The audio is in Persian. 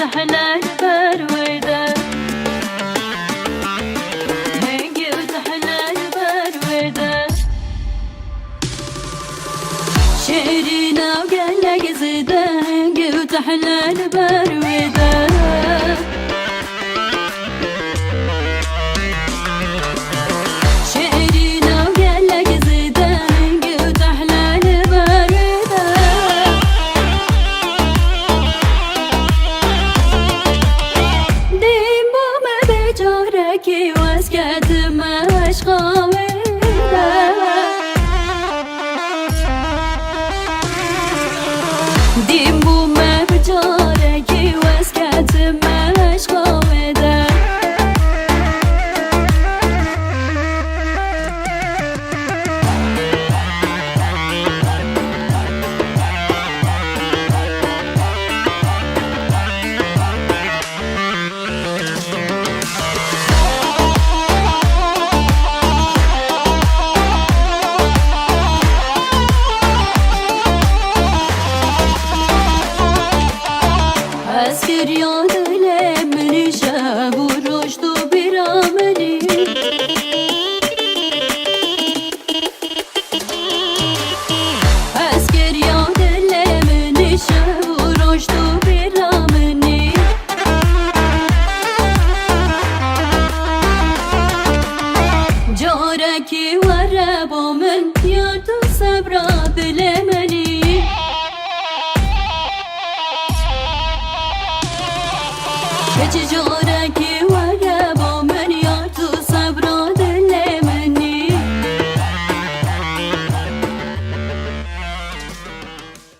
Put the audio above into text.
وتحلى البرودة هنجي وتحلى البرودة شعرنا وقالك زيدة هنجي وتحلى البرودة كي واسكت ماش قاويدا ديمو ما بجاركي واسكت ماش قاويدا أسكر ياد لمن شاب ورشد برامني أسكر ياد لمن شاب ورشد برامني جاركي وربا من ياد صبرا بلمني Geçici olarak